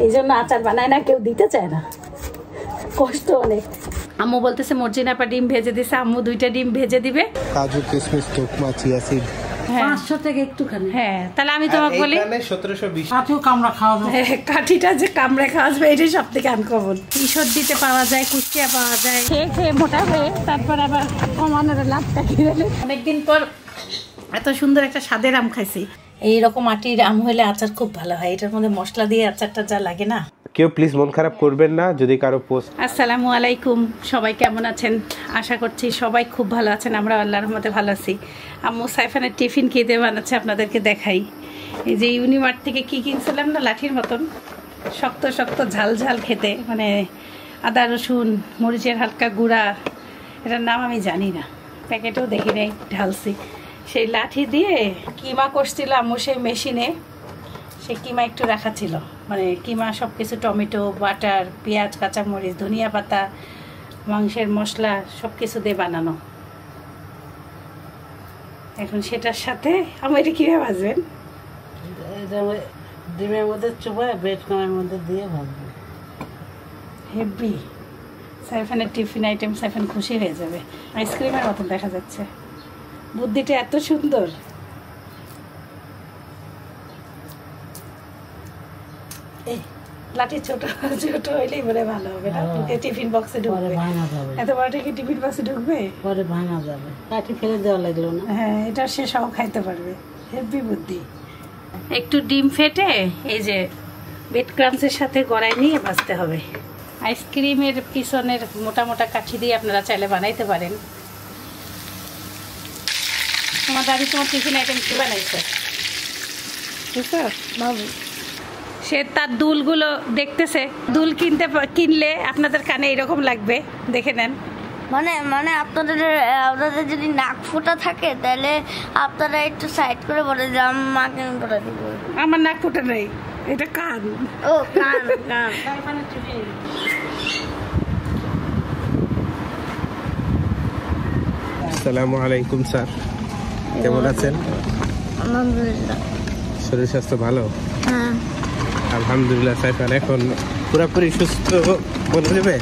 এই জন্য আচার বানায় না, কেউ দিতে চায় না, কষ্ট অনেক। আম্মু বলতেছে মর্জিনা আপা ডিম ভেজে দিছে, আম্মু 2টা ডিম ভেজে দিবে। কাজু কিশমিশ তোকমা চিয়া সিড 500 টাকা একটুখানি। হ্যাঁ তাহলে আমি তোমাকে বলি এখানে 1720 কাঠিও কামড়া খাওয়া যাবে। কাঠিটা যে কামড়ে খাওয়া যাবে এটাই সব থেকে আনকমন। ঈশ্বর দিতে পাওয়া যায়, কুষ্টিয়া পাওয়া যায়, খেয়ে খেয়ে মোটা হয়ে তারপর আবার কমানোর লাভটা কিনে। অনেকদিন পর এত সুন্দর একটা স্বাদের আম খাইছি। এইরকম আটির আম হলে আচার খুব ভালো হয়, এটার মধ্যে মশলা দিয়ে আচারটা যা লাগে না। কেউ প্লিজ মন খারাপ করবেন না যদি কারো পোস্ট। আসসালামু আলাইকুম, সবাই কেমন আছেন? আশা করছি সবাই খুব ভালো আছেন, আমরা আল্লাহর রহমতে ভালো আছি। আম্মু সাইফানের টিফিন খেতে বানাচ্ছে, আপনাদেরকে দেখাই। এই যে ইউনিমার্ট থেকে কি কিনছিলাম না, লাঠির মতন শক্ত শক্ত ঝাল ঝাল খেতে, মানে আদা রসুন মরিচের হালকা গুঁড়া, এটার নাম আমি জানি না, প্যাকেটেও দেখি নাই, ঢালছি। সেই লাঠি দিয়ে কিমা করছিল আম্মু সেই মেশিনে, সেই কিমা একটু রাখা ছিল, মানে কিমা সব কিছু টমেটো বাটার পেঁয়াজ কাঁচামরিচ ধনিয়া পাতা মাংসের মশলা সব কিছু দিয়ে বানানো। এখন সেটার সাথে আমার এটা কীভাবে ভাজবেন? ডিমের মধ্যে চুপায় ব্রেড ক্রামের মধ্যে দিয়ে ভাজবো। হেভি। সাইফানের টিফিন আইটেম, সাইফান খুশি হয়ে যাবে, আইসক্রিমের মতন দেখা যাচ্ছে। বুদ্ধিটা এত সুন্দর। এই লাঠি ছোট ছোট হইলেই বলে ভালো হবে না, টিফিন বক্সে ঢুকবে। এত বড়টা কি টিফিন বক্সে ঢুকবে? পরে ভাঙা যাবে, লাঠি ফেলে দেওয়া লাগলো না। হ্যাঁ এটা সে সব খাইতে পারবে, হেভি বুদ্ধি। একটু ডিম ফেটে এই যে ব্রেড ক্রামসের সাথে গড়াই নিয়ে ভাজতে হবে। আইসক্রিমের পিছনের মোটা মোটা কাঠি দিয়ে আপনারা চাইলে বানাইতে পারেন। তোমার দাদি তোমার টিফিন আইটেম কি বানাইছে বুঝছো বাবু? সে তার দুলগুলো দেখতেছে, দুল কিনলে আপনাদের কানে এরকম লাগবে, দেখে নেন। মানে আপনাদের যদি নাক ফোটা থাকে তাহলে আপনারা একটু সাইড করে বলে যে মাকে আমি বলে দিব। আমার নাক ফোটা নেই, এটা কান। ও কান কান। আসসালামু আলাইকুম স্যার, কেমন আছেন? আলহামদুলিল্লাহ। শরীর স্বাস্থ্য ভালো? হ্যাঁ আলহামদুলিল্লাহ। সাইফান এখন পুরোপুরি সুস্থ বলা যাবে?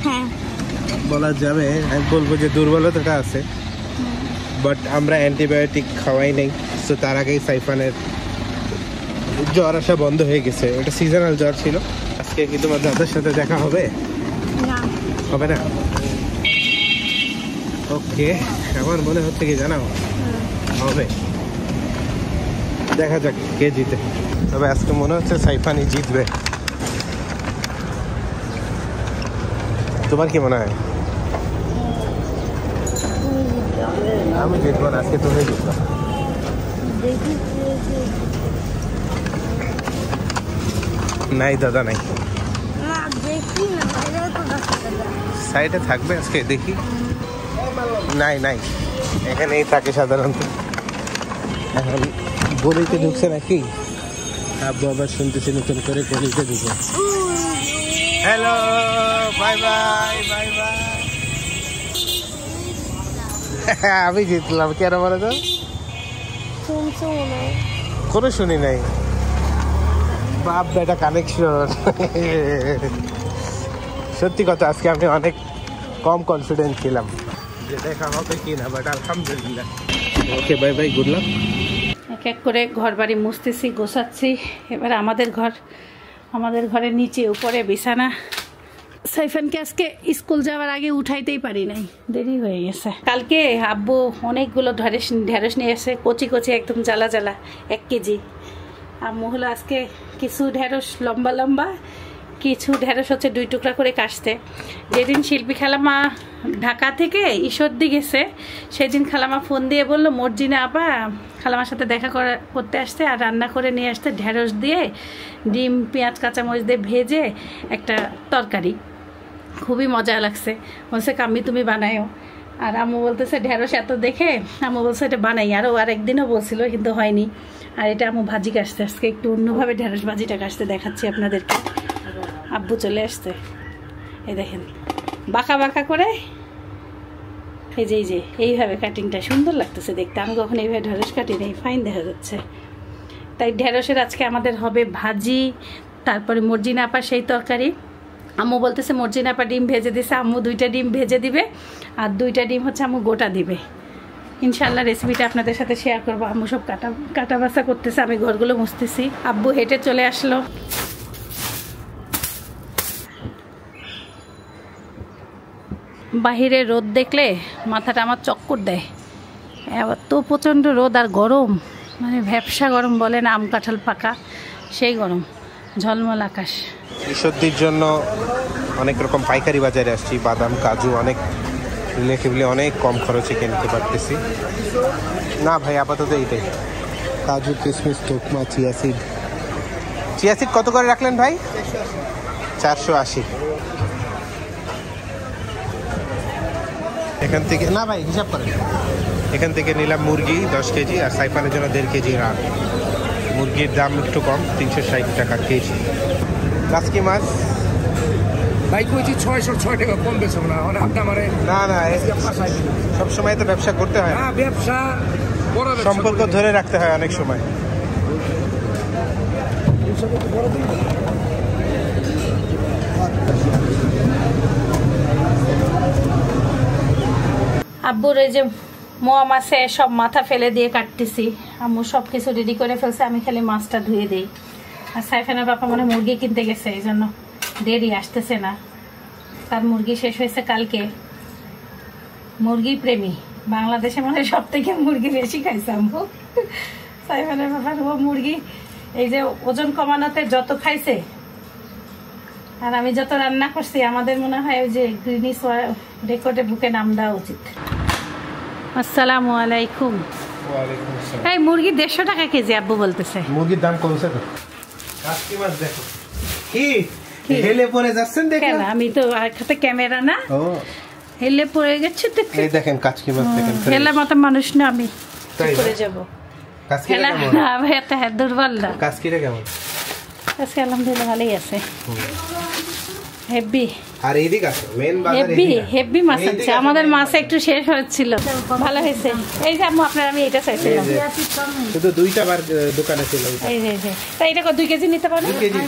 হ্যাঁ বলা যাবে। আমি বলবো যে দুর্বলতাটা আছে, বাট আমরা অ্যান্টিবায়োটিক খাওয়াই নেই, তো তার আগেই সাইফানের জ্বর আসা বন্ধ হয়ে গেছে। ওটা সিজনাল জ্বর ছিল। আজকে কি তোমার দাদার সাথে দেখা হবে? না হবে না? ওকে, আমার মনে হচ্ছে কি জানাও হবে, দেখা যাক কে জিতে। তবে আজকে মনে হচ্ছে সাইফানই জিতবে। তোমার কি মনে হয়? আমি জিতবো না, আজকে তুমি জিতবা। নাই দাদা নাই, না দেখি না, সাইডে থাকবে আজকে, দেখি। নাই নাই, এখানেই থাকে সাধারণত। এখন গলিতে ঢুকছে নাকি? আব্বু আবার শুনতেছি নতুন করে গলিতে ঢুকে। Hello, bye bye bye bye. আমি জিতলাম, কেন বলো তো? কোনো শুনি নাই। বাপ বেটা কানেকশন। সত্যি কথা, আজকে আমি অনেক কম কনফিডেন্স ছিলাম যে দেখা হবে কি না, বাট আলহামদুলিল্লাহ। Okay bye bye, good luck. এক এক করে ঘর বাড়ি মুছতেছি, গোছাচ্ছি। এবার আমাদের ঘরের নিচে উপরে বিছানা। সাইফানকে আজকে স্কুল যাওয়ার আগে উঠাইতেই পারি নাই, দেরি হয়ে গেছে। কালকে আব্বু অনেকগুলো ঢেঁড়স নিয়ে এসে, কচি কচি একদম জ্বালা জ্বালা, 1 কেজি। আম্মু হলো আজকে কিছু ঢেঁড়স লম্বা লম্বা, কিছু ঢেঁড়স হচ্ছে 2 টুকরা করে কাটতে। যেদিন শিল্পী খালামা ঢাকা থেকে ঈশ্বরদী গেছে, সেদিন খালামা ফোন দিয়ে বললো মর্জিনা আপা খালামার সাথে দেখা করতে আসতে আর রান্না করে নিয়ে আসতে ঢেঁড়স দিয়ে ডিম পেঁয়াজ কাঁচামরিচ দিয়ে ভেজে একটা তরকারি, খুবই মজা লাগছে। বলছে কাম্মি তুমি বানায়ও। আর আম্মু বলতেছে ঢেঁড়স এত দেখে আম্মু বলছে এটা বানাই, আরেকদিনও বলছিল কিন্তু হয়নি। আর এটা আম্মু ভাজি কাটতে, আজকে একটু অন্যভাবে ঢেঁড়স ভাজিটা কাটতে দেখাচ্ছি আপনাদেরকে। আব্বু চলে আসছে, এই দেখেন বাঁকা বাঁকা করে, এই যে এইভাবে কাটিংটা সুন্দর লাগতেছে দেখতে। আমি কখন এইভাবে ঢেঁড়স কাটি নেই, ফাইন দেখা যাচ্ছে। তাই ঢেঁড়সের আজকে আমাদের হবে ভাজি, তারপরে মর্জিনা আপা সেই তরকারি, আম্মু বলতেছে মর্জিনা আপা ডিম ভেজে দিছে, আম্মু 2টা ডিম ভেজে দিবে আর 2টা ডিম হচ্ছে আম্মু গোটা দিবে। ইনশাল্লাহ রেসিপিটা আপনাদের সাথে শেয়ার করবো। আম্মু সব কাটা বাছা করতেছে, আমি ঘরগুলো মুছতেছি। আব্বু হেঁটে চলে আসলো। বাহিরে রোদ দেখলে মাথাটা আমার চক্কর দেয়, এত প্রচণ্ড রোদ আর গরম, মানে ভ্যাপসা গরম বলেন, আম কাঁঠাল পাকা সেই গরম, ঝলমল আকাশ। কৃষকদের জন্য অনেক রকম পাইকারি বাজারে আসছি, বাদাম কাজু অনেক রিলেটিভলি অনেক কম খরচে কিনতে পারতেছি। না ভাই আপাতত এইটাই, কাজু কিশমিশ তোকমা চিয়া সিড কত করে রাখলেন ভাই? 480। এখান থেকে না ভাই হিসাব করেন, এখান থেকে নিলাম মুরগি 10 কেজি আর সাইফানের জন্য 1.5 কেজি রান। মুরগির দাম একটু কম, 360 টাকা কেজি। কাসকি মাছ ভাই কইছি 606 টাকা কম বেচব না, মানে আপনি আমারে না সব সময় তো ব্যবসা করতে হয় না, ব্যবসা বড় সম্পর্ক ধরে রাখতে হয় অনেক সময়। আব্বুর এই যে মোয়া মাছে সব মাথা ফেলে দিয়ে কাটতেছি, আম্মু সব কিছু রেডি করে ফেলছে, আমি খালি মাছটা ধুয়ে দিই। আর সাইফানের বাবা মানে মুরগি কিনতে গেছে, এই জন্য দেরি আসতেছে না, তার মুরগি শেষ হয়েছে কালকে। মুরগি প্রেমী, বাংলাদেশে মানে সব থেকে মুরগি বেশি খাইছে আম্মু। সাইফানের বাবার ও মুরগি এই যে ওজন কমানোতে যত খাইছে আর আমি যত রান্না করছি, আমাদের মনে হয় ওই যে গ্রিনিস রেকর্ডে বুকে নাম দেওয়া উচিত। আসসালামু আলাইকুম। এই মুরগি 150 টাকা কেজি আব্বু বলতেছে। মুরগির দাম কমছে তো। কাসকি মাছ দেখো কি হেলে পড়ে যাচ্ছেন দেখেন, আমি তো হাতে ক্যামেরা না, ও হেলে পড়ে গেছে তো। এই দেখেন কাসকি মাছ দেখেন, হেলা মতো মানুষ না আমি, পড়ে যাব। কাসকিটা কেমন? না ভাই এটা দুর্বল না। কাসকিটা কেমন? আজকে আলহামদুলিল্লাহ ভালোই আছে, হেভি। আর এইদিকে আছে মেন বাজার, হেভি মাছ আছে। আমাদের মাছ একটু শেষ হচ্ছিল, ভালো হয়েছে। এই যে আম্মু আপনার আমি এটা চাইছিলাম, শুধু 2টা বার দোকানে ছিল। এই যে তাই এটা 2 কেজি নিতে পারো? 2 কেজি।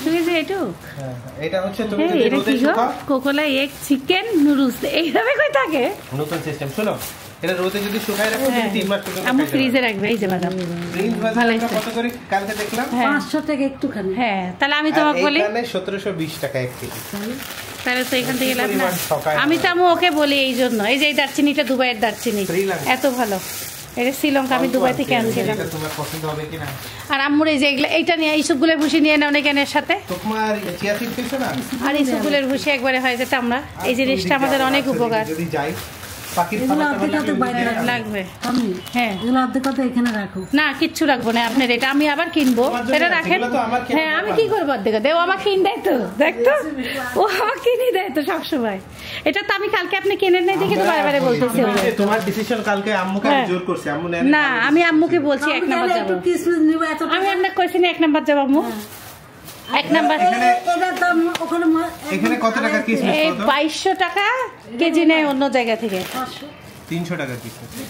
2 কেজি এইটু। হ্যাঁ এটা হচ্ছে তুমি যদি এটা রোদে কি গো? শুকাও, কোকোলা এগ চিকেন নুডলস এইভাবে কই থাকে? নতুন সিস্টেম শুনো, এটা রোদে যদি শুকায় রাখো 3 মাস পর্যন্ত আম্মু খাইতে ফ্রিজে পারবে। রাখবে। এই যে বাদাম ফ্রিজ বাজারে আমরা কত করে কালকে দেখলাম? 500 টাকা একটুখানি। হ্যাঁ তাহলে আমি তোমাকে বলি, এখানে 1720 টাকা 1 কেজি। তাহলে তো এখান থেকে লাভ না। পরিমাণ ঠকায় আমি তো আমি ওকে বলি এই জন্য, এই যে এই দারচিনিটা দুবাইয়ের দারচিনি, শ্রীলঙ্কা। এত ভালো। এটা শ্রীলঙ্কা, আমি দুবাই থেকে আনছিলাম। এটা তোমার পছন্দ হবে কিনা? আর আম্মুর এই যে এইটা নিয়ে এইসবগুলো ভুষি নিয়ে নাও না কেনের সাথে, তোমার চিয়া সিড খেয়েছো না? আর এইসবগুলোর ভুষি একবারে হয় যেটা আমরা, এই জিনিসটা আমাদের অনেক উপকার যদি যাই পাখির এগুলো খাবার অর্ধেক অর্ধেক বাইরে রাখো। লাগবে। আমি হ্যাঁ এগুলো অর্ধেক অর্ধেক এখানে রাখো। না কিচ্ছু রাখবো না আপনার, এটা আমি আবার কিনবো, তোমার জন্য এটা না, রাখেন। সেগুলো তো আমার কিনে হ্যাঁ আমি দেওয়া কি করবো অর্ধেক দেও, আমার কিন দেয় তো, দেখতো ও আমার কিনে দেয় তো সবসময়। এটা তো আমি কালকে আপনি কিনে নেই দেখে তো বারে বলতেছি। তোমার ডিসিশন কালকে আম্মুকে আমি জোর করছি, আম্মু নেন না আমি আম্মুকে বলছি 1 আমি নাম্বার তাহলে যাবো, একটু কিসমিস নিব এত আমি আপনাকে কইছি না 1 নাম্বার যাবো আম্মু। 1 নাম্বার এটা দাম ওখানে এখানে কত টাকা কিসমিস এই কত? 2200 টাকা কেজি নেয় অন্য জায়গা থেকে, 300 টাকা কিসমিস।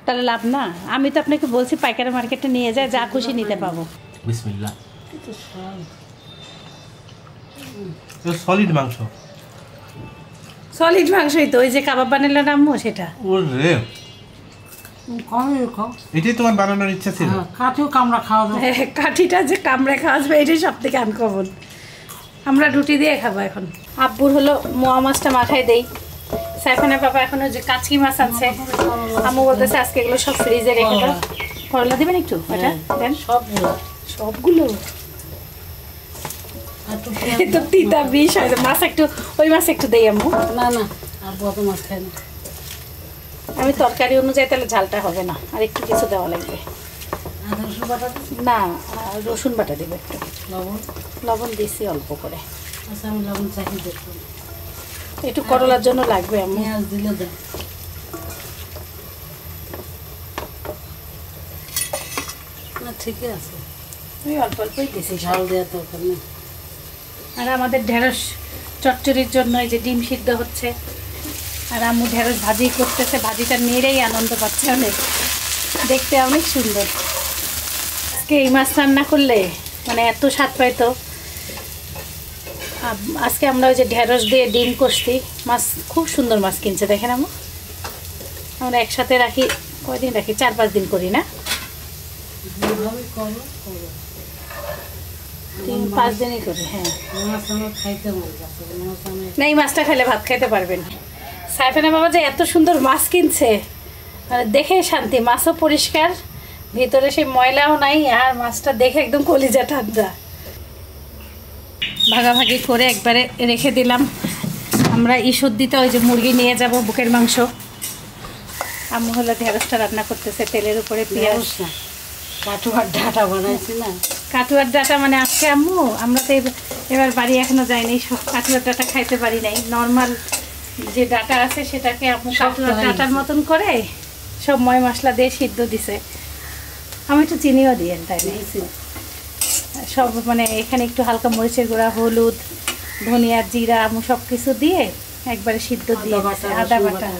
তাহলে লাভ না। আমি তো আপনাকে বলছি পাইকারি মার্কেটে নিয়ে যায়, যা খুশি নিতে পাবো। বিসমিল্লাহ। এটা সলিড মাংস, সলিড মাংসই তো, ওই যে কাবাব বানালে আম্মু সেটা। ওরে এটাই তোমার বানানোর ইচ্ছা ছিল? কাঠেও কামড়া খাওয়া যাবে। হ্যাঁ, কাঠিটা যে কামড়ে খাওয়া যাবে এটাই সব থেকে আনকমন। আমরা রুটি দিয়ে খাবো এখন। আব্বুর হলো মোয়া মাছটা মাথায় দেই, সাইফানের বাবা এখনো যে কাচকি মাছ আছে, আম্মু বলতেছে আজকে এগুলো সব ফ্রিজে রেখে দাও। করলা দিবেন একটু, ওটা দেন সবগুলো। এই তো তিতা বিষ হয়, মাছ একটু, ওই মাছ একটু দেই আম্মু। না না আর কত মাছ খাই না আমি তরকারি অনুযায়ী তাহলে ঝালটা হবে না, আর একটু কিছু দেওয়া লাগবে। আদা রসুন বাটা দিচ্ছি, না রসুন বাটা দেবে একটু, লবণ। লবণ দিছি অল্প করে, আচ্ছা আমি লবণ চাকি দেখবো, একটু করলার জন্য লাগবে আম্মু। পেঁয়াজ দিলে দেন। না ঠিকই আছে, আমি অল্প অল্পই দিছি। ঝাল দেওয়া তরকারি না। আর আমাদের ঢেঁড়স চচ্চড়ির জন্য এই যে ডিম সিদ্ধ হচ্ছে, আর আম্মু ঢেঁড়স ভাজি করতেছে, ভাজিটা নেড়েই আনন্দ পাচ্ছে অনেক, দেখতে অনেক সুন্দর। আজকে এই মাছ রান্না করলে মানে এত স্বাদ পাইতো, আজকে আমরা ওই যে ঢেঁড়স দিয়ে ডিম কষছি, মাছ খুব সুন্দর মাছ কিনছে দেখেন আম্মু। আমরা একসাথে রাখি, কয়দিন রাখি, 4-5 দিন করি না, 3-5 দিনই করি। হ্যাঁ না, এই মাছটা খেলে ভাত খাইতে পারবেন। সাইফানা বাবা যে এত সুন্দর মাছ কিনছে, মানে দেখে শান্তি, মাছও পরিষ্কার, ভিতরে সেই ময়লাও নাই, আর মাছটা দেখে একদম কলিজা ঠান্ডা। ভাগাভাগি করে একবারে রেখে দিলাম। আমরা ঈষদ্দিতে ওই যে মুরগি নিয়ে যাব, বুকের মাংস। আম্মু হলো ঢেঁড়সটা রান্না করতেছে, তেলের উপরে পেঁয়াজ, কাঠুয়ার ডাটা বানাইছি না। কাঠুয়ার ডাটা মানে আজকে আম্মু, আমরা তো এবার বাড়ি এখনো যাইনি, সব কাঠুয়ার ডাটা খাইতে পারি নাই। নর্মাল যে ডাটা আছে সেটাকে আম্মু কাঠুয়ার ডাটার মতন করে সব ময় মশলা দিয়ে সিদ্ধ দিছে। আমি একটু চিনিও দিয়েন, তাই না? সব মানে এখানে একটু হালকা মরিচের গুঁড়া, হলুদ, ধনিয়া, জিরা, আম্মু সব কিছু দিয়ে একবারে সিদ্ধ দিয়ে দিছে, আদা বাটা।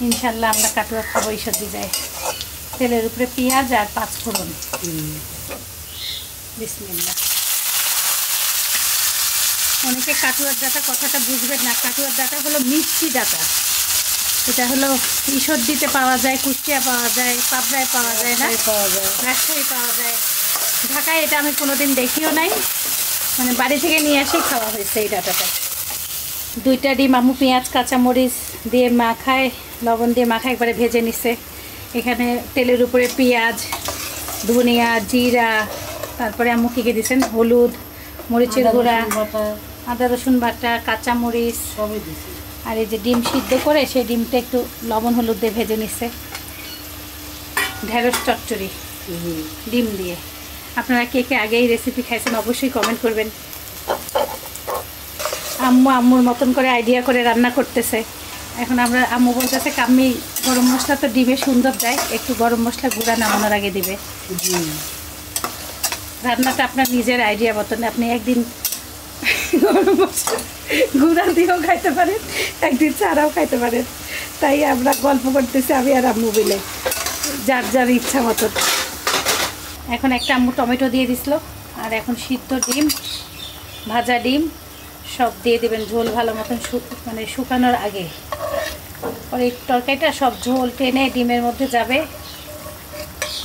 ইনশাল্লাহ আমরা কাটুয়া খাবো ঈষদ্দি যায়। তেলের উপরে পেঁয়াজ আর 5 ফোড়ন। বিসমিল্লাহ। অনেকে কাটুয়ার ডাটা কথাটা বুঝবেন না, কাটুয়ার ডাটা হলো মিষ্টি ডাটা। এটা হলো ঈষদ্দিতে পাওয়া যায়, কুষ্টিয়া পাওয়া যায়, পাবনায় পাওয়া যায়, না রাজশাহী পাওয়া যায়, ঢাকায় এটা আমি কোনোদিন দেখিও নাই, মানে বাড়ি থেকে নিয়ে এসেই খাওয়া হয়েছে এই ডাটাটা। 2টা ডিম আম্মু পেঁয়াজ কাঁচামরিচ দিয়ে মাখায়, লবণ দিয়ে মাখায় একবারে ভেজে নিছে। এখানে তেলের উপরে পেঁয়াজ, ধনিয়া, জিরা, তারপরে আম্মু কী দিয়েছেন, হলুদ, মরিচের গুঁড়া, আদা রসুন বাটা, কাঁচামরিচ সবই দিছি। আর এই যে ডিম সিদ্ধ করে সেই ডিমটা একটু লবণ হলুদ দিয়ে ভেজে নিচ্ছে। ঢেঁড়স চচ্চড়ি ডিম দিয়ে। আপনারা কে কে আগে এই রেসিপি খাইছেন অবশ্যই কমেন্ট করবেন। আম্মুর মতন করে আইডিয়া করে রান্না করতেছে। এখন আমরা আম্মু বলতেছে কাম্মি গরম মশলা তো ডিমে সুন্দর দেয়, একটু গরম মশলা গুঁড়া নামানোর আগে দিবে। রান্নাটা আপনার নিজের আইডিয়া মতন, আপনি একদিন গরম মশলা গুঁড়া দিয়েও খাইতে পারেন, একদিন ছাড়াও খাইতে পারেন। তাই আমরা গল্প করতেছি আমি আর আম্মু মিলে, যার যার ইচ্ছা মতন। এখন একটা আম্মু টমেটো দিয়ে দিছিল, আর এখন সিদ্ধ ডিম, ভাজা ডিম সব দিয়ে দেবেন ঝোল ভালো মতন মানে শুকানোর আগে। পরে এই তরকারিটা সব ঝোল টেনে ডিমের মধ্যে যাবে,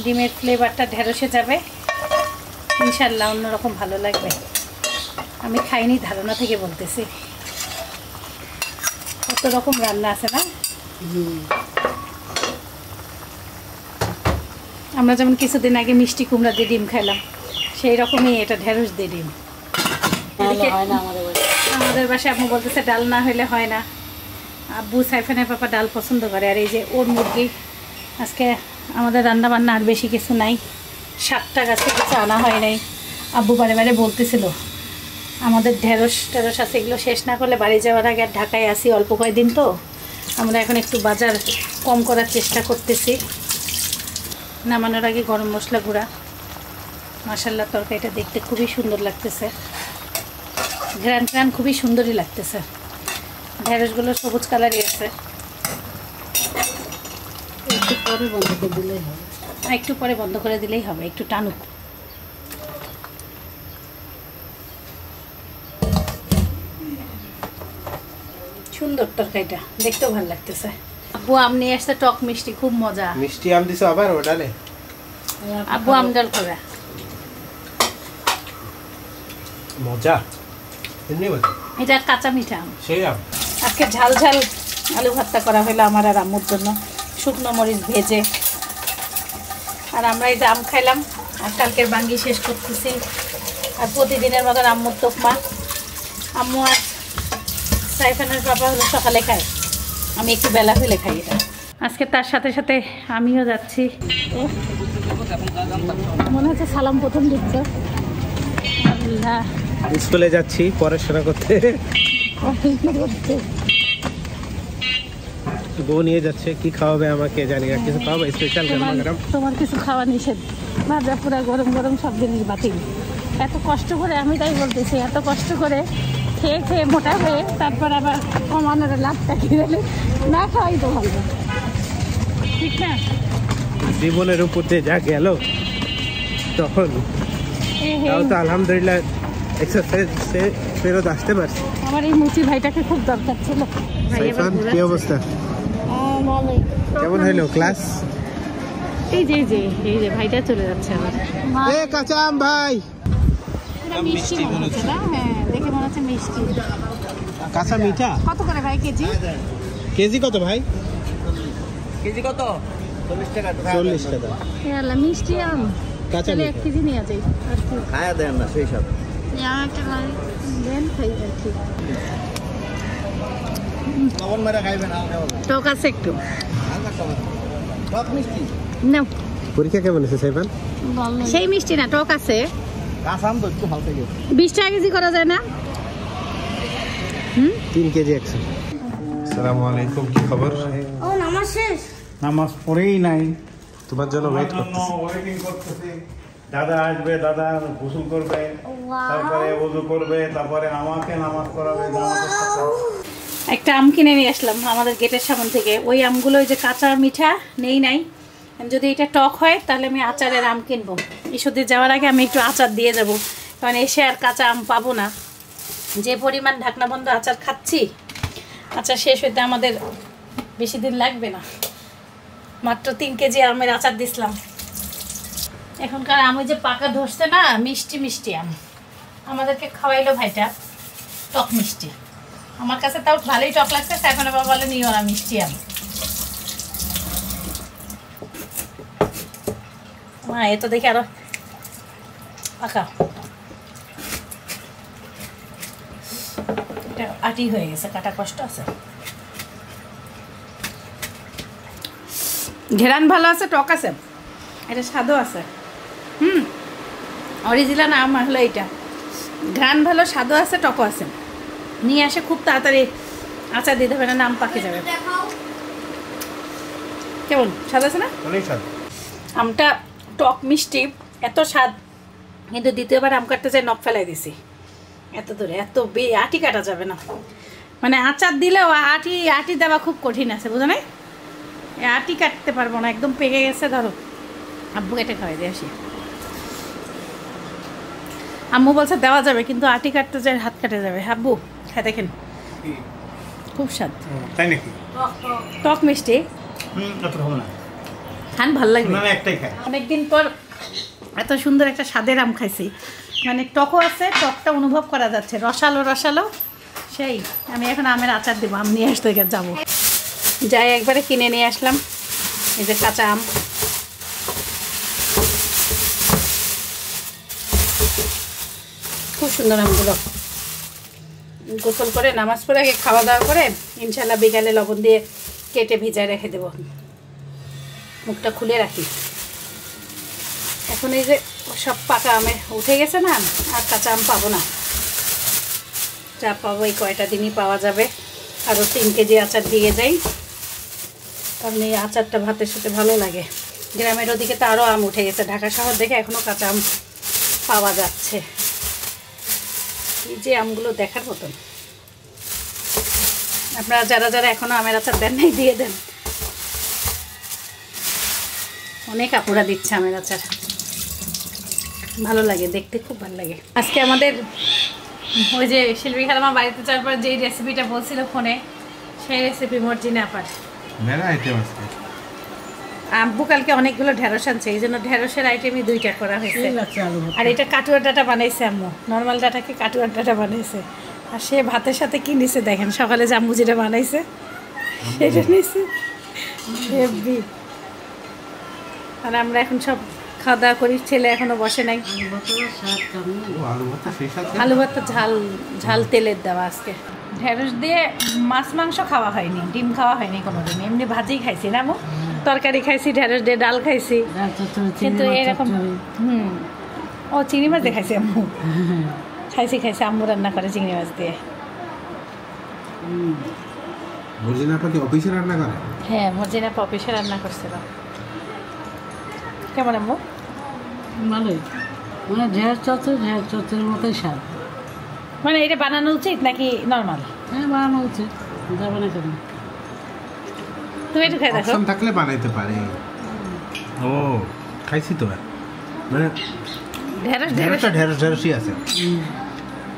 ডিমের ফ্লেভারটা ঢেঁড়সে যাবে, ইনশাল্লাহ অন্যরকম ভালো লাগবে। আমি খাইনি, ধারণা থেকে বলতেছি। কত রকম রান্না আছে না? আমরা যেমন কিছুদিন আগে মিষ্টি কুমড়া দিয়ে ডিম খাইলাম, সেই রকমই এটা ঢেঁড়স দিয়ে ডিম। আমাদের বাসায় আম্মু বলতেছে ডাল না হলে হয় না। আব্বু সাইফানের পাপা ডাল পছন্দ করে। আর এই যে ওর মুরগি, আজকে আমাদের রান্না বান্না আর বেশি কিছু নাই, 7টা গাছে কিছু আনা হয় নাই। আব্বু বারে বারে বলতেছিল আমাদের ঢেঁড়স আছে, এগুলো শেষ না করলে বাড়ি যাওয়ার আগে আর ঢাকায় আসি অল্প কয়েকদিন, তো আমরা এখন একটু বাজার কম করার চেষ্টা করতেছি। নামানোর আগে গরম মশলা গুঁড়া। মাশাল্লাহ তরকারিটা দেখতে খুবই সুন্দর লাগতেছে, ঘ্রাণ খুবই সুন্দরই লাগতেছে। ঢেঁড়সগুলো সবুজ কালারই আছে। একটু পরে বন্ধ করে দিলেই হবে। একটু পরে বন্ধ করে দিলেই হবে, একটু টানুক। সুন্দর তরকারিটা, দেখতেও ভালো লাগতেছে। আব্বু আম নিয়ে আসতে, টক মিষ্টি, খুব মজা। মিষ্টি আম দিছো আবার ও ডালে? আব্বু আম ডাল খাবে, মজা। এমনি মজা। এটা কাঁচা মিঠা আম। সেই আম। আজকে ঝাল ঝাল আলু ভর্তা করা হলো আমার আর আম্মুর জন্য, শুকনো মরিচ ভেজে। আর আমরা এই যে আম খাইলাম, আর কালকের বাঙ্গি শেষ করতেছি। আর প্রতিদিনের মতন আম্মুর তোকমা। আম্মু আর সাইফানের বাবা হলো সকালে খায়, আমি একটু বেলা হলে খাই এটা। আজকে তার সাথে সাথে আমিও যাচ্ছি। মনে হচ্ছে সালাম প্রথম দিচ্ছে। স্কুলে যাচ্ছি পড়াশোনা করতে। বউ নিয়ে যাচ্ছে, কি খাওয়াবে আমাকে জানি না, কিছু খাওয়াবে স্পেশাল গরম গরম। তোমার কিছু খাওয়া নিষেধ, ভাজা পুরা গরম গরম সব জিনিস বাতিল। এত কষ্ট করে, আমি তাই বলতেছি, এত কষ্ট করে খেয়ে খেয়ে মোটা হয়ে তারপর আবার কমানোর লাভটা কি গেলে না খাওয়াই তো ভালো, ঠিক না? জীবনের উপর দিয়ে যা গেল তখন, তাও তো আলহামদুলিল্লাহ এক্সারসাইজ ফেরত আসতে পারছি। আমার এই মুচি ভাইটাকে খুব দরকার ছিল। সাইফান কি অবস্থা? কেমন হলো ক্লাস? এই যে ভাইটা চলে যাচ্ছে আবার। এ কাঁচা আম ভাই, মিষ্টি মনে হচ্ছে না? হ্যাঁ, দেখে মনে হচ্ছে মিষ্টি। কাঁচা মিঠা কত করে ভাই কেজি? কেজি কত ভাই? কেজি কত? 40 টাকা। 40 টাকা। আল্লাহ, মিষ্টি আম কাঁচা তাহলে 1 মিঠা কেজি নিয়ে যাই। আর কি খায়া দেন না সেই সব। দেন খাই আর কি। লবণ মেরে খাইবেন না। টক আছে একটু টক মিষ্টি। নাও। পরীক্ষা কেমন হয়েছে সাইফান? সেই মিষ্টি না, টক আছে। কাঁচা আম তো একটু হালকা গেছে। 20 টাকা কেজি করা যায় না? 3 কেজি 100। আসসালামু আলাইকুম, কি খবর? ও নামাজ শেষ। নামাজ পড়েই নাই, তোমার জন্য ওয়েট করতেছি। ওয়েটিং করতেছি। দাদা আসবে, দাদা গোসল করবে, তারপরে ওযু করবে, তারপরে আমাকে নামাজ পড়াবে। একটা আম কিনে নিয়ে আসলাম আমাদের গেটের সামনে থেকে। ওই আমগুলো যে কাঁচা মিঠা নাই। যদি এটা টক হয় তাহলে আমি আচারের আম কিনবো। ঈশ্বরদী যাওয়ার আগে আমি একটু আচার দিয়ে যাব, কারণ এসে আর কাঁচা আম পাবো না। যে পরিমাণ ঢাকনা বন্ধ আচার খাচ্ছি, আচার শেষ হইতে আমাদের বেশি দিন লাগবে না। মাত্র 3 কেজি আমের আচার দিছিলাম। এখনকার আম যে পাকা ধরছে না, মিষ্টি আম আমাদেরকে খাওয়াইলো ভাইটা, টক মিষ্টি। আমার কাছে তাও ভালোই টক লাগছে। এখন আবার বলে নিও না মিষ্টি আম। হ্যাঁ, এ তো দেখি আরো পাকা। এটা আটি হয়ে গেছে, কাটা কষ্ট আছে। ঘেরান ভালো আছে, টক আছে, এটা স্বাদও আছে। অরিজিনাল আম হলো এইটা। ঘ্রাণ ভালো, স্বাদও আছে, টকও আছে। নিয়ে আসে খুব তাড়াতাড়ি আচার দিতে হবে, না আম পাকে যাবে। কেমন স্বাদ আছে না? অনেক স্বাদ। আমটা টক মিষ্টি, এত স্বাদ। কিন্তু দ্বিতীয়বার আম কাটতে চাই, নখ ফেলাই দিছি। এত দূরে এত আটি কাটা যাবে না, মানে আচার দিলেও আটি দেওয়া খুব কঠিন আছে, বুঝো না? আটি কাটতে পারবো না, একদম পেকে গেছে। ধরো আব্বু কেটে খাওয়াই দিয়ে আসি। আম্মু বলছে দেওয়া যাবে, কিন্তু আটি কাটতে চাই হাত কাটে যাবে। আব্বু খাই দেখেন, খুব স্বাদ। তাই নাকি? টক মিষ্টি অত হবে না, খান, ভাল লাগবে। না একটাই খায়। অনেকদিন পর এত সুন্দর একটা স্বাদের আম খাইছি, মানে টকও আছে, টকটা অনুভব করা যাচ্ছে, রসালো সেই। আমি এখন আমের আচার দেবো, আম নিয়ে আসতে যাবো। যাই একবারে কিনে নিয়ে আসলাম এই যে কাঁচা আম। খুব সুন্দর আমগুলো। গোসল করে নামাজ পড়ে আগে খাওয়া দাওয়া করে ইনশাল্লাহ বিকালে লবণ দিয়ে কেটে ভিজায় রেখে দেবো। মুখটা খুলে রাখি। এখন এই যে সব পাকা আমে উঠে গেছে না, আর কাঁচা আম পাবো না। যা পাবো এই কয়টা দিনই পাওয়া যাবে। আরও 3 কেজি আচার দিয়ে যাই, কারণ এই আচারটা ভাতের সাথে ভালো লাগে। গ্রামের ওদিকে তো আরও আম উঠে গেছে, ঢাকা শহর দেখে এখনও কাঁচা আম পাওয়া যাচ্ছে। এই যে আমগুলো দেখার মতন। আপনারা যারা এখনও আমের আচার দেন নাই, দিয়ে দেন। অনেক আপুরা দিচ্ছে আমের আচার, ভালো লাগে দেখতে, খুব ভালো লাগে। আজকে আমাদের ওই যে শিল্পী খালামা বাড়িতে যাওয়ার পর যেই রেসিপিটা বলছিল ফোনে, সেই রেসিপি মর্জিনা আপার। মেলা আইটেম আছে। আব্বু কালকে অনেকগুলো ঢেঁড়স আনছে, এই জন্য ঢেঁড়সের আইটেমই 2টা করা হয়েছে। আর এটা কাটুয়ার ডাটা বানাইছে আম্মু, নর্মাল ডাটাকে কাটুয়ার ডাটা বানাইছে। আর সে ভাতের সাথে কি নিছে দেখেন, সকালে যে আম্মু যেটা বানাইছে সেটা নিছে। আর আমরা এখন সব খাওয়া দাওয়া করি, ছেলে এখনো বসে নাই। আলু ভর্তা ঝাল তেলের দেওয়া আজকে। ঢেঁড়স দিয়ে মাছ মাংস খাওয়া হয়নি, ডিম খাওয়া হয়নি কোনোদিন, এমনি ভাজি খাইছি না আম্মু, তরকারি খাইছি, ঢেঁড়স দিয়ে ডাল খাইছি, কিন্তু এরকম ও চিংড়ি মাছ দিয়ে খাইছি আম্মু। খাইছি আম্মু রান্না করে চিংড়ি মাছ দিয়ে। মর্জিনা আপা কি অফিসে রান্না করে? হ্যাঁ, মর্জিনা আপা অফিসে রান্না করছিল। কেমন আম্মু? ভালোই, মানে ঢেঁড়স চচ্চড়ির মতোই স্বাদ। মানে এটা বানানো উচিত নাকি নর্মাল? হ্যাঁ, বানানো উচিত, যাবে না কেন? তুমি একটু খাই দেখো। অপশন থাকলে বানাইতে পারে। ও খাইছি তো, মানে ঢেঁড়সই আছে।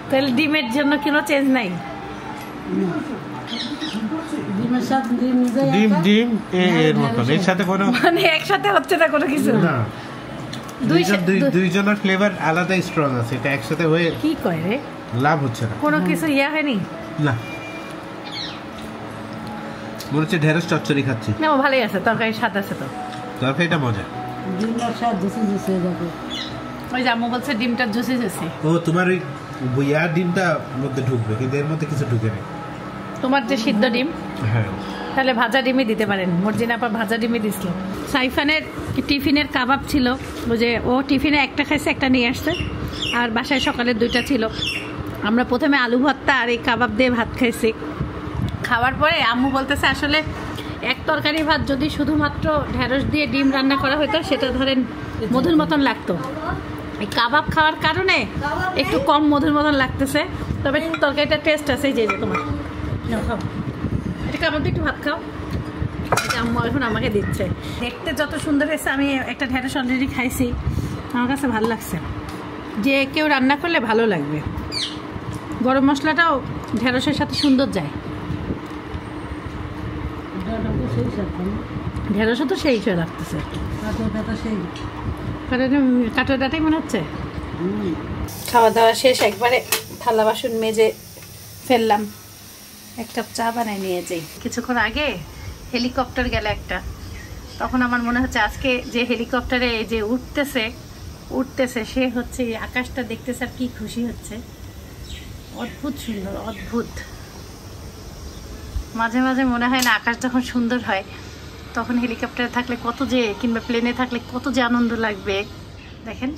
তাহলে ডিমের জন্য কোনো চেঞ্জ নাই? ডিমের সাথে ডিম নিজেই ডিম একা, ডিম এর মতন, এর সাথে কোনো মানে একসাথে হচ্ছে না কোনো কিছু? না, দুইজনের ফ্লেভার আলাদাই স্ট্রং আছে, এটা একসাথে হয়ে কি কয় রে, লাভ হচ্ছে না। কোনো কিছু ইয়া হয়নি? না, মনে হচ্ছে ঢেঁড়স চচ্চড়ি খাচ্ছি। না ভালোই আছে, তরকারি স্বাদ আছে তো। তরকারিটা মজা। ডিমের সাথে জুসি জুসি হয়ে যাবে। ওই যে আম্মু বলছে ডিমটা জুসি জুসি। ও তোমার ওই বুইয়ার ডিমটা মধ্যে ঢুকবে, কিন্তু এর মধ্যে কিছু ঢুকে নেই। তোমার যে সিদ্ধ ডিম, হ্যাঁ তাহলে ভাজা ডিমই দিতে পারেন। মর্জিনা আপা ভাজা ডিমই দিছিল। সাইফানের টিফিনের কাবাব ছিল, ওই যে ও টিফিনে একটা খাইছে, একটা নিয়ে আসছে, আর বাসায় সকালে 2টা ছিল। আমরা প্রথমে আলু ভর্তা আর এই কাবাব দিয়ে ভাত খাইছি। খাওয়ার পরে আম্মু বলতেছে আসলে এক তরকারি ভাত যদি শুধুমাত্র ঢেঁড়স দিয়ে ডিম রান্না করা হতো সেটা ধরেন মধুর মতন লাগতো। এই কাবাব খাওয়ার কারণে একটু কম মধুর মতন লাগতেছে, তবে তরকারিটা টেস্ট আছে। যে তোমার নাও খাও, এটা কাবাব দিয়ে একটু ভাত খাও। এটা আম্মু এখন আমাকে দিচ্ছে। দেখতে যত সুন্দর হয়েছে, আমি একটা ঢেঁড়স অলরেডি খাইছি, আমার কাছে ভালো লাগছে। যে কেউ রান্না করলে ভালো লাগবে। গরম মশলাটাও ঢেঁড়সের সাথে সুন্দর যায়। সেই সাথে ঢেঁড়সও তো সেই সে লাগতেছে, কাঁচা কাটা সেই কাটাটাই মনে হচ্ছে। খাওয়া দাওয়া শেষ, একবারে থালা বাসন মেজে ফেললাম, এক কাপ চা বানাই নিয়ে যাই। কিছুক্ষণ আগে হেলিকপ্টার গেল একটা, তখন আমার মনে হচ্ছে আজকে যে হেলিকপ্টারে যে উঠতেছে সে হচ্ছে এই আকাশটা দেখতেছে আর কি খুশি হচ্ছে। অদ্ভুত সুন্দর, অদ্ভুত। মাঝে মাঝে মনে হয় না আকাশ যখন সুন্দর হয় তখন হেলিকপ্টারে থাকলে কত যে, কিংবা প্লেনে থাকলে কত যে আনন্দ লাগবে। দেখেন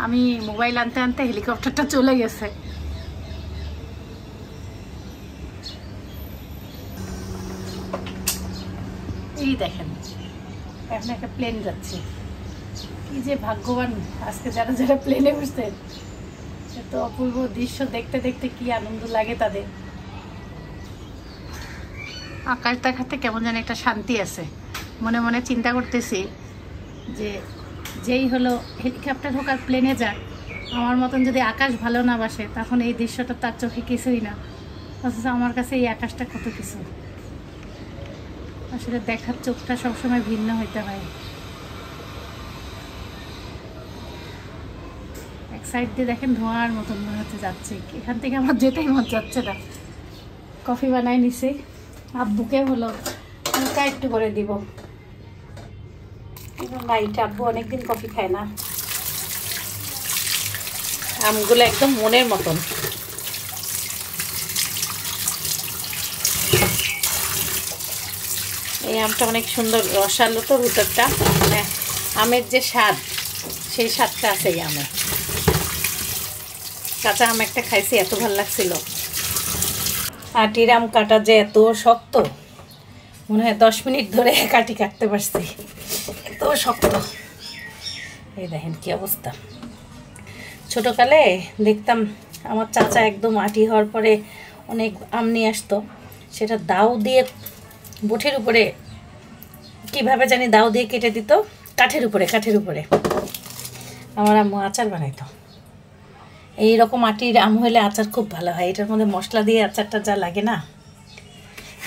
আমি মোবাইল আনতে আনতে হেলিকপ্টারটা চলে গেছে। এই দেখেন এখন একটা প্লেন যাচ্ছে। কি যে ভাগ্যবান আজকে যারা যারা প্লেনে বসতেন, এত অপূর্ব দৃশ্য দেখতে দেখতে কি আনন্দ লাগে তাদের। আকাশ দেখাতে কেমন যেন একটা শান্তি আছে। মনে মনে চিন্তা করতেছি যে যেই হলো হেলিকপ্টার হোক আর প্লেনে যাক, আমার মতন যদি আকাশ ভালো না বাসে তখন এই দৃশ্যটা তার চোখে কিছুই না, অথচ আমার কাছে এই আকাশটা কত কিছু। আসলে দেখার চোখটা সবসময় ভিন্ন হইতে হয়। এক সাইড দিয়ে দেখেন ধোঁয়ার মতন মনে হচ্ছে যাচ্ছে, এখান থেকে আমার যেতেই মন যাচ্ছে না। কফি বানাই নিছি, আব্বুকে হলো হালকা একটু করে দিব। নাইট আব্বু অনেকদিন কফি খায় না। আমগুলো একদম মনের মতন। এই আমটা অনেক সুন্দর রসালো, তো ভিতরটা মানে আমের যে স্বাদ সেই স্বাদটা আছে এই আমে। কাঁচা আম একটা খাইছি, এত ভালো লাগছিল। আটির আম কাটা যে এত শক্ত, মনে হয় 10 মিনিট ধরে কাটি কাটতে পারছি, এত শক্ত। এই দেখেন কি অবস্থা। ছোটোকালে দেখতাম আমার চাচা একদম আটি হওয়ার পরে অনেক আম নিয়ে আসতো, সেটা দাও দিয়ে বটির উপরে কীভাবে জানি দাও দিয়ে কেটে দিত, কাঠের উপরে আমার আম্মু আচার বানাইতো। এইরকম আটির আম হলে আচার খুব ভালো হয়। এটার মধ্যে মশলা দিয়ে আচারটা যা লাগে না,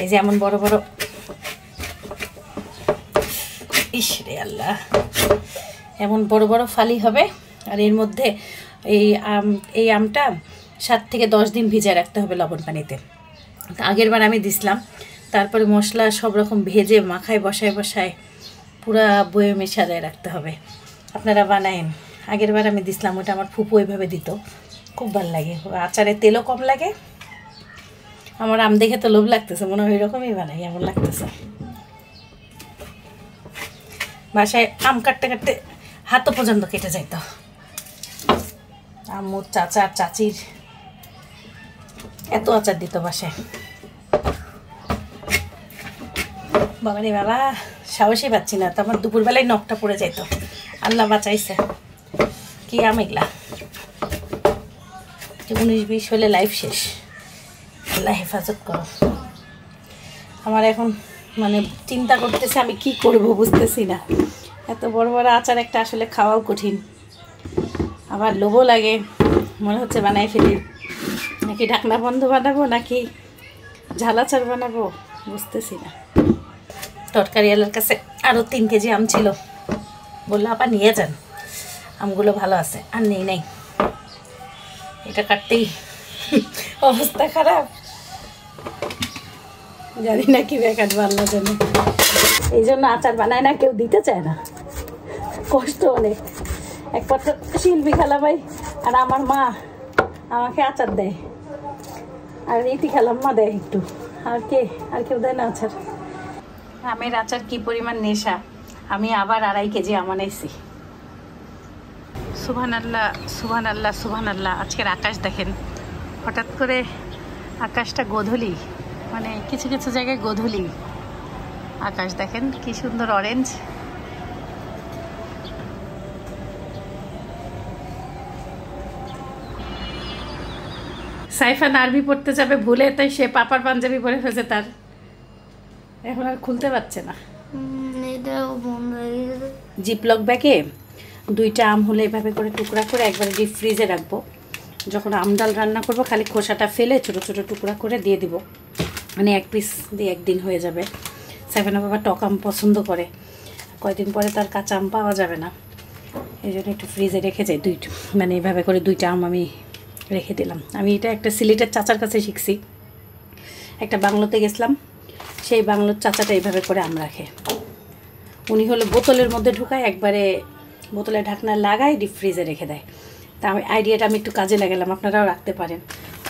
এই যে এমন বড় বড়, ইস রে আল্লাহ, এমন বড় বড় ফালি হবে। আর এর মধ্যে এই আমটা 7 থেকে 10 দিন ভিজায় রাখতে হবে লবণ পানিতে। আগের বার আমি দিছিলাম, তারপরে মশলা সব রকম ভেজে মাখায় বসায় পুরা বয়েমে সাজায় রাখতে হবে। আপনারা বানায়েন। আগের বার আমি দিছিলাম, ওটা আমার ফুপু ওইভাবে দিত, খুব ভালো লাগে। আচারে তেলও কম লাগে। আমার আম দেখে তো লোভ লাগতেছে, মনে হয় এরকমই বানাই, এমন লাগতেছে। বাসায় আম কাটতে কাটতে হাতও পর্যন্ত কেটে যাইত। আম্মুর চাচা চাচির এত আচার দিত বাসায়। বাবা রে বাবা, সাহসই পাচ্ছি না, তো আমার দুপুরবেলায় নখটা পড়ে যাইত। আল্লাহ বাঁচাইছে। কি আম এগুলা, 19-20 হলে লাইফ শেষ। আল্লাহ হেফাজত করো। আমার এখন মানে চিন্তা করতেছে আমি কি করব, বুঝতেছি না। এত বড় বড় আচার একটা আসলে খাওয়াও কঠিন, আবার লোভও লাগে। মনে হচ্ছে বানাই ফেলি, নাকি ঢাকনা বন্ধ বানাবো নাকি ঝাল আচার বানাবো বুঝতেছি না। তরকারিওয়ালার কাছে আরও 3 কেজি আম ছিল, বললো আপা নিয়ে যান, আমগুলো ভালো আছে। আর নেই নাই, এটা কাটতেই অবস্থা খারাপ, জানি না কি কাটবো আল্লাহ জানে। এই জন্য আচার বানায় না, কেউ দিতে চায় না, কষ্ট অনেক। একমাত্র শিল্পী খালা ভাই আর আমার মা আমাকে আচার দেয়, আর রীতি খালাম্মা দেয় একটু, আর কেউ দেয় না আচার। আমের আচার কি পরিমাণ নেশা, আমি আবার 2.5 কেজি আম আনাইছি। সুবহানাল্লাহ সুবহানাল্লাহ সুবহানাল্লাহ। আজকের আকাশ দেখেন, হঠাৎ করে আকাশটা গোধূলি, মানে কিছু কিছু জায়গায় গোধূলি আকাশ দেখেন কি সুন্দর অরেঞ্জ। সাইফান আরবি পড়তে যাবে ভুলে, তাই সে পাপার পাঞ্জাবি পরে ফেলছে, তার এখন আর খুলতে পারছে না। জিপলক ব্যাগে 2টা আম হলে এভাবে করে টুকরা করে একবারে ডিপ ফ্রিজে রাখবো। যখন আম ডাল রান্না করব খালি খোসাটা ফেলে ছোট ছোট টুকরা করে দিয়ে দিব, মানে 1 পিস দিয়ে 1 দিন হয়ে যাবে। সাইফানা বাবা টক আম পছন্দ করে, কয়েকদিন পরে তার কাঁচা আম পাওয়া যাবে না, এই জন্য একটু ফ্রিজে রেখে যাই। মানে এইভাবে করে 2টা আম আমি রেখে দিলাম। আমি এটা একটা সিলেটের চাচার কাছে শিখছি, একটা বাংলোতে গেছিলাম, সেই বাংলোর চাচাটা এইভাবে করে আম রাখে। উনি হলো বোতলের মধ্যে ঢুকায়, একবারে বোতলে ঢাকনা লাগায় ডিপ ফ্রিজে রেখে দেয়। তা আমি আইডিয়াটা আমি একটু কাজে লাগালাম, আপনারাও রাখতে পারেন।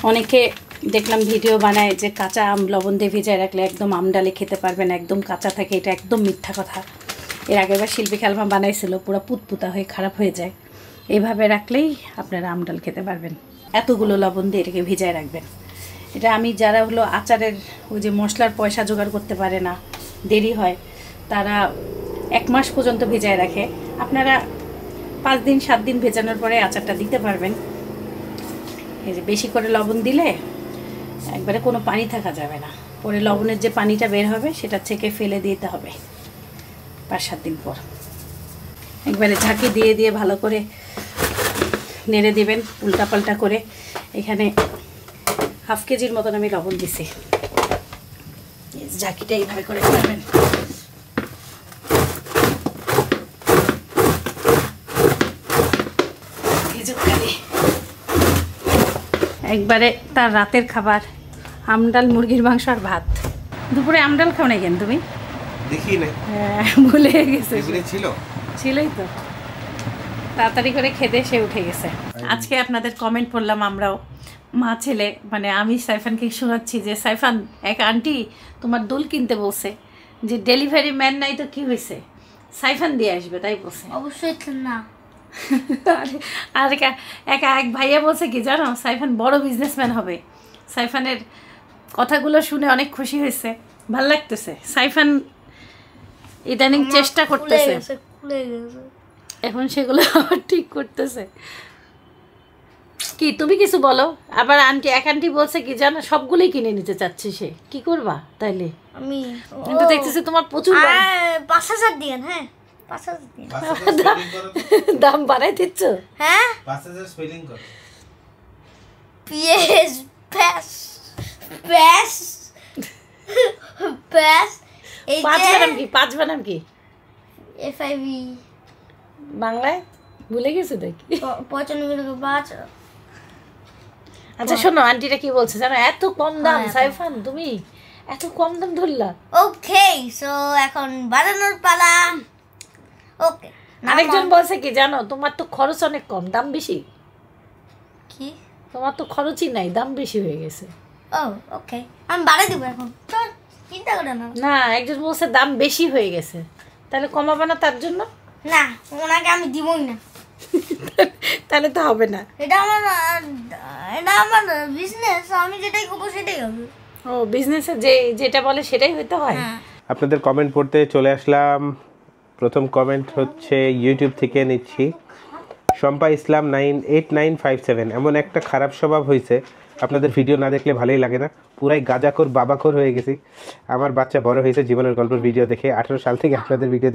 অনেকে দেখলাম ভিডিও বানায় যে কাঁচা আম লবণ দিয়ে ভিজায় রাখলে একদম আম ডালে খেতে পারবেন, একদম কাঁচা থাকে, এটা একদম মিথ্যা কথা। এর আগেরবার শিল্পী খালমা বানাইছিল, পুরো পুতপুতা হয়ে খারাপ হয়ে যায়। এইভাবে রাখলেই আপনারা আম ডাল খেতে পারবেন। এতগুলো লবণ দিয়ে এটাকে ভিজায় রাখবেন। এটা আমি যারা হলো আচারের ওই যে মশলার পয়সা জোগাড় করতে পারে না, দেরি হয়, তারা 1 মাস পর্যন্ত ভেজায় রাখে। আপনারা 5 দিন 7 দিন ভেজানোর পরে আচারটা দিতে পারবেন। এই যে বেশি করে লবণ দিলে একবারে কোনো পানি থাকা যাবে না, পরে লবণের যে পানিটা বের হবে সেটা ছেঁকে ফেলে দিতে হবে 5-7 দিন পর। একবারে ঝাঁকি দিয়ে দিয়ে ভালো করে নেড়ে দিবেন উল্টাপাল্টা করে। এখানে 1/2 কেজির মতন আমি লবণ দিছি, ঝাঁকিটা এইভাবে করে খাবেন। একবারে তার রাতের খাবার আমডাল, মুরগির মাংস আর ভাত। দুপুরে আমডাল খাও না কেন তুমি? দেখি না, ভুলে গেছে, ছিলই তো। তাড়াতাড়ি করে খেতে সে উঠে গেছে। আজকে আপনাদের কমেন্ট পড়লাম আমরাও, মা ছেলে, মানে আমি সাইফানকে শোনাচ্ছি যে সাইফান এক আন্টি তোমার দুল কিনতে বলছে, যে ডেলিভারি ম্যান নাই তো কি হয়েছে, সাইফান দিয়ে আসবে তাই বলছে। অবশ্যই না। আর এক ভাইয়া বলছে কি জানো, সাইফান বড় বিজনেসম্যান হবে। সাইফানের কথাগুলো শুনে অনেক খুশি হয়েছে, ভাল লাগতেছে। সাইফান ইদানিং চেষ্টা করতেছে, এখন সেগুলো ঠিক করতেছে। কি তুমি কিছু বলো? আবার এক আন্টি বলছে কি জানো, সবগুলোই কিনে নিতে চাচ্ছে সে, কি করবা তাইলে? আমি কিন্তু দেখতেছি তোমার প্রচুর 5,000 দিন। হ্যাঁ 5,000 দিন দাম বাড়াই দিচ্ছ। হ্যাঁ 5,000 স্পেলিং কর। পিএস প্যাস প্যাস প্যাস এই যে 5 বানাম কি এফআইভি বাংলায় ভুলে গেছে দেখি। 95 আচ্ছা শোনো, আন্টিটা কি বলছে জানো, এত কম দাম সাইফান, তুমি এত কম দাম ধরলা। ওকে সো এখন বানানোর পালা। ওকে আরেকজন বলছে কি জানো, তোমার তো খরচ অনেক কম, দাম বেশি। কি? তোমার তো খরচই নাই, দাম বেশি হয়ে গেছে। ও ওকে আমি বাড়াই দেবো এখন, চল চিন্তা করে না। না একজন বলছে দাম বেশি হয়ে গেছে, তাহলে কমাবে না তার জন্য? না ওনাকে আমি দিবই না। তাহলে তো হবে না, এটা আমার বিজনেস, আমি যেটাই করবো সেটাই হবে। ও বিজনেসে যেটা বলে সেটাই হইতে হয়। আপনাদের কমেন্ট পড়তে চলে আসলাম। প্রথম কমেন্ট হচ্ছে ইউটিউব থেকে নিচ্ছি। শম্পা ইসলাম 8957, এমন একটা খারাপ স্বভাব হয়েছে আপনাদের ভিডিও না দেখলে ভালোই লাগে না, পুরাই গাঁজাখোর বাবাখোর হয়ে গেছি। আমার বাচ্চা বড় হয়েছে জীবনের গল্পের ভিডিও দেখে, 18 সাল থেকে আপনাদের ভিডিও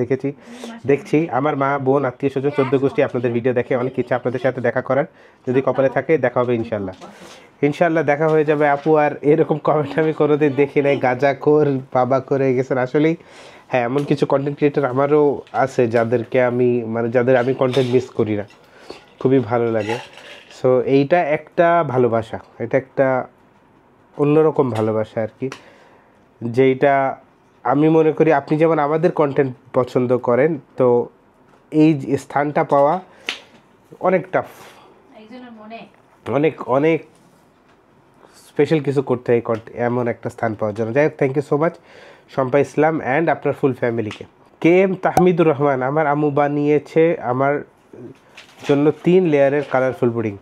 দেখছি। আমার মা, বোন, আত্মীয় স্বজন 14 গোষ্ঠী আপনাদের ভিডিও দেখে। অনেক ইচ্ছা আপনাদের সাথে দেখা করার, যদি কপালে থাকে দেখা হবে ইনশাল্লাহ দেখা হয়ে যাবে আপু। আর এরকম কমেন্ট আমি কোনোদিন দেখি নাই, গাঁজাখোর বাবাখোর হয়ে গেছেন। আসলেই হ্যাঁ, এমন কিছু কন্টেন্ট ক্রিয়েটার আমারও আছে যাদেরকে আমি যাদের আমি কন্টেন্ট মিস করি না, খুবই ভালো লাগে। সো এইটা একটা ভালোবাসা, এটা একটা অন্যরকম ভালোবাসা আর কি, যেইটা আমি মনে করি আপনি যেমন আমাদের কন্টেন্ট পছন্দ করেন, তো এই স্থানটা পাওয়া অনেক টাফ, অনেক স্পেশাল কিছু করতে হয় এমন একটা স্থান পাওয়ার জন্য। যাই হোক, thank you so much Shampa Islam and আপনার ফুল ফ্যামিলিকে। KM তাহমিদুর রহমান, আমার আম্মু বানিয়েছে আমার জন্য 3 লেয়ারের কালারফুল পুডিং,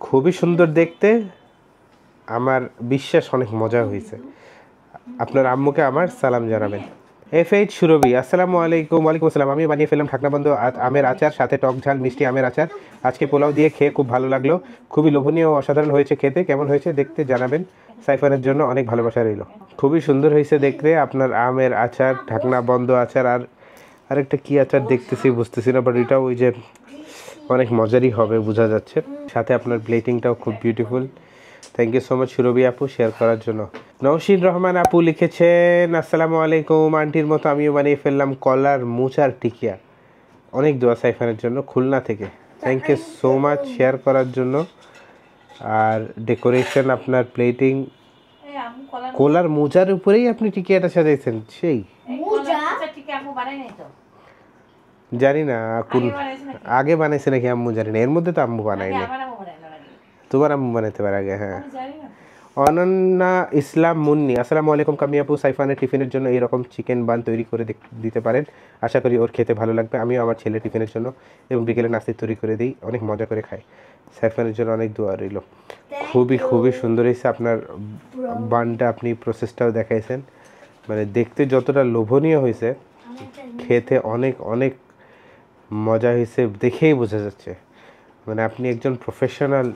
খুবই সুন্দর দেখতে, আমার বিশ্বাস অনেক মজা হয়েছে। আপনার আম্মুকে আমার সালাম জানাবেন। FH সুরভি, আসসালামু আলাইকুম। ওয়ালাইকুম আসসালাম। আমি বানিয়ে ফেললাম ঢাকনাবন্ধ আমের আচার, সাথে টক ঝাল মিষ্টি আমের আচার। আজকে পোলাও দিয়ে খেয়ে খুব ভালো লাগলো, খুবই লোভনীয় ও অসাধারণ হয়েছে খেতে। কেমন হয়েছে দেখতে জানাবেন। সাইফানের জন্য অনেক ভালোবাসা রইল। খুবই সুন্দর হয়েছে দেখতে আপনার আমের আচার, ঢাকনা বন্ধ আচার। আর আরেকটা কী আচার দেখতেছি বুঝতেছি না, বাট এটাও ওই যে অনেক মজারই হবে বোঝা যাচ্ছে। সাথে আপনার প্লেটিংটাও খুব beautiful. Thank you so much Surabhi আপু শেয়ার করার জন্য। নওশিন রহমান আপু লিখেছেন, আসসালামু আলাইকুম। আন্টির মতো আমিও বানিয়ে ফেললাম কলার মোচার টিকিয়া। অনেক দোয়া সাইফানের জন্য, খুলনা থেকে। Thank you so much share করার জন্য। আর ডেকোরেশন, আপনার প্লেটিং, কলার মোচার উপরেই আপনি টিকিয়াটা সাজাইছেন। সেই জানি না কোন আগে বানাইছে নাকি আম্মু, জানি না। এর মধ্যে তো আম্মু বানায়নি, তোমার আম্মু বানাইতে পারে আগে। হ্যাঁ, অনন্যা ইসলাম মুন্নি, আসসালামু আলাইকুম। কামি আপু সাইফানের টিফিনের জন্য এইরকম চিকেন বান তৈরি করে দিতে পারেন, আশা করি ওর খেতে ভালো লাগবে। আমিও আমার ছেলে টিফিনের জন্য এবং বিকেলে নাস্তা তৈরি করে দিই, অনেক মজা করে খাই। সাইফানের জন্য অনেক দোয়া রইল। খুবই সুন্দর হয়েছে আপনার বানটা, আপনি প্রসেসটাও দেখাইছেন। মানে দেখতে যতটা লোভনীয় হয়েছে, খেতে অনেক মজা হয়েছে, দেখেই বোঝা যাচ্ছে। মানে আপনি একজন প্রফেশনাল,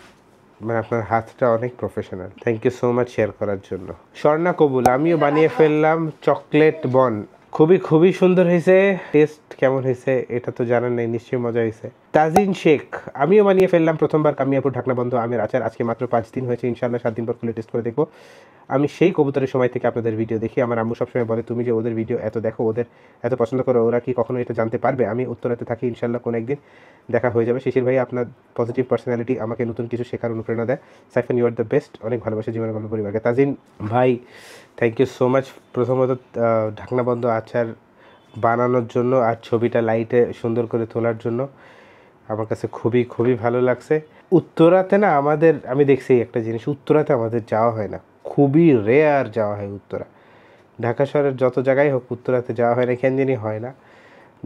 মানে আপনার হাতটা অনেক professional. Thank you so much share করার জন্য। স্বর্ণা কবুল, আমিও বানিয়ে ফেললাম চকলেট বন, খুবই সুন্দর হয়েছে। টেস্ট কেমন হয়েছে এটা তো জানার নেই, নিশ্চয়ই মজা হয়েছে। তাজিন শেখ, আমিও বানিয়ে ফেললাম প্রথমবার কামিয়াপুর ঢাকনা বন্ধ আমের আচার। আজকে মাত্র 5 দিন হয়েছে, ইনশাআল্লাহ 7 দিন পর খুলে টেস্ট করে দেখবো। আমি সেই কবুতরের সময় থেকে আপনাদের ভিডিও দেখি। আমার আম্মু সবসময় বলে, তুমি যে ওদের ভিডিও এত দেখো, ওদের এত পছন্দ করো, ওরা কি কখনো এটা জানতে পারবে? আমি উত্তরাতে থাকি, ইনশাআল্লাহ কোনো একদিন দেখা হয়ে যাবে। শিশির ভাই, আপনার পজিটিভ পার্সোনালিটি আমাকে নতুন কিছু শেখার অনুপ্রেরণা দেয়। Saifan, you are the best. অনেক ভালোবাসা জীবনের গল্প পরিবারকে। তাজিন ভাই, থ্যাংক ইউ সো মাচ প্রথমত ঢাকনা বন্ধ আচার বানানোর জন্য, আর ছবিটা লাইটে সুন্দর করে তোলার জন্য। আমার কাছে খুবই ভালো লাগছে। উত্তরাতে না আমাদের, আমি দেখছি একটা জিনিস, উত্তরাতে আমাদের যাওয়া হয় না, খুবই রেয়ার যাওয়া হয় উত্তরা। ঢাকা শহরের যত জায়গায় হোক উত্তরাতে যাওয়া হয় না, কেন জানি হয় না।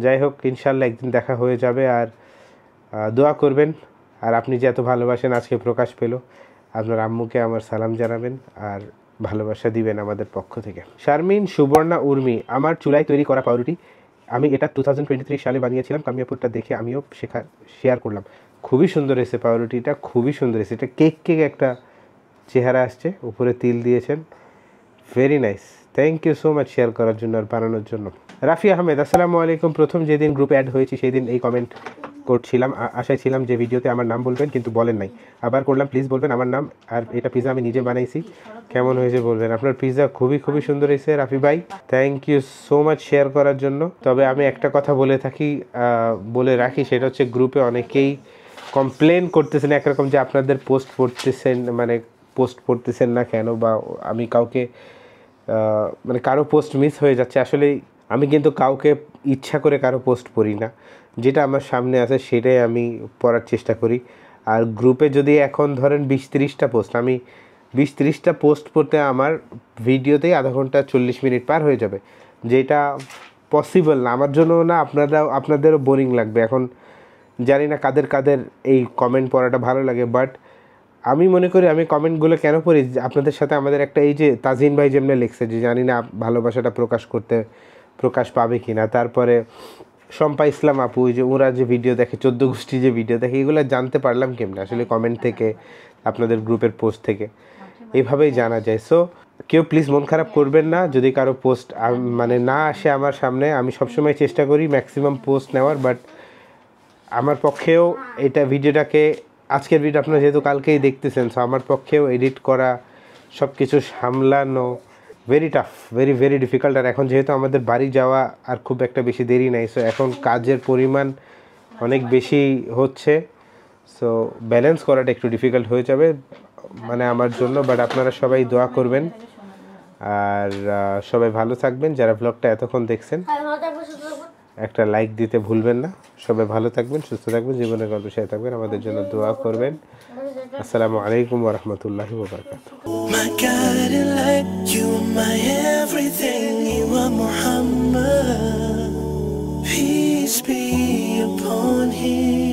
যাই হোক, ইনশাল্লাহ একদিন দেখা হয়ে যাবে। আর দোয়া করবেন। আর আপনি যে এত ভালোবাসেন আজকে প্রকাশ পেল, আপনার আম্মুকে আমার সালাম জানাবেন আর ভালোবাসা দিবেন আমাদের পক্ষ থেকে। শারমিন সুবর্ণা উর্মি, আমার চুলায় তৈরি করা পাউরুটি, আমি এটা 2023 সালে বানিয়েছিলাম। কামিয়াপুরটা দেখে আমিও শেয়ার করলাম। খুবই সুন্দর হয়েছে পাউরুটিটা, খুবই সুন্দর হয়েছে। এটা কেক একটা চেহারা আসছে, উপরে তিল দিয়েছেন, very nice. Thank you so much share করার জন্য আর বানানোর জন্য। রাফি আহমেদ, আসসালামু আলাইকুম। প্রথম যেদিন গ্রুপে অ্যাড হয়েছি সেই দিন এই কমেন্ট করছিলাম, আশায় ছিলাম যে ভিডিওতে আমার নাম বলবেন, কিন্তু বলেন নাই। আবার করলাম, প্লিজ বলবেন আমার নাম। আর এটা পিজা আমি নিজে বানাইছি, কেমন হয়েছে বলবেন। আপনার পিজা খুবই সুন্দর হয়েছে রাফি ভাই, thank you so much share করার জন্য। তবে আমি একটা কথা বলে রাখি, সেটা হচ্ছে গ্রুপে অনেকেই কমপ্লেন করতেছেন একরকম, যে আপনাদের পোস্ট পড়তেছেন না কেন, বা আমি কাউকে মানে কারো পোস্ট মিস হয়ে যাচ্ছে। আসলে আমি কিন্তু কাউকে ইচ্ছা করে কারো পোস্ট পড়ি না, যেটা আমার সামনে আছে সেটাই আমি পড়ার চেষ্টা করি। আর গ্রুপে যদি এখন ধরেন 20-30টা পোস্ট, আমি 20-30টা পোস্ট পড়তে আমার ভিডিওতেই আধা ঘন্টা 40 মিনিট পার হয়ে যাবে, যেটা পসিবল না আমার জন্য না, আপনাদেরও বোরিং লাগবে। এখন জানি না কাদের এই কমেন্ট পড়াটা ভালো লাগে, বাট আমি মনে করি আমি কমেন্টগুলো কেন পড়ি, আপনাদের সাথে আমাদের একটা, এই যে তাজিন ভাই যেমনি লিখছে যে জানি না ভালোবাসাটা প্রকাশ পাবে কি না। তারপরে শম্পা ইসলাম আপু, যে ওরা যে ভিডিও দেখে, 14 গোষ্ঠী যে ভিডিও দেখে, এগুলো জানতে পারলাম কেমনে আসলে কমেন্ট থেকে, আপনাদের গ্রুপের পোস্ট থেকে। এইভাবেই জানা যায়। সো কেউ প্লিজ মন খারাপ করবেন না যদি কারো পোস্ট মানে না আসে আমার সামনে। আমি সবসময় চেষ্টা করি ম্যাক্সিমাম পোস্ট নেওয়ার, বাট আমার পক্ষেও এটা ভিডিওটাকে আজকের ভিডিও আপনারা যেহেতু কালকেই দেখতেছেন, সো আমার পক্ষেও এডিট করা সব কিছু সামলানো very tough, very very difficult. আর এখন যেহেতু আমাদের বাড়ি যাওয়া আর খুব একটা বেশি দেরি নাই, সো এখন কাজের পরিমাণ অনেক বেশি হচ্ছে, সো ব্যালেন্স করাটা একটু ডিফিকাল্ট হয়ে যাবে মানে আমার জন্য। বাট আপনারা সবাই দোয়া করবেন আর সবাই ভালো থাকবেন। যারা ব্লগটা এতক্ষণ দেখছেন একটা লাইক দিতে ভুলবেন না। সবাই ভালো থাকবেন, সুস্থ থাকবেন, জীবনের গল্প শেয়ার থাকবেন, আমাদের জন্য দোয়া করবেন। আসসালামু আলাইকুম ওয়া রাহমাতুল্লাহি ওয়া বারাকাতুহু। My guiding light, you are my everything, you are Muhammad. Peace be upon him.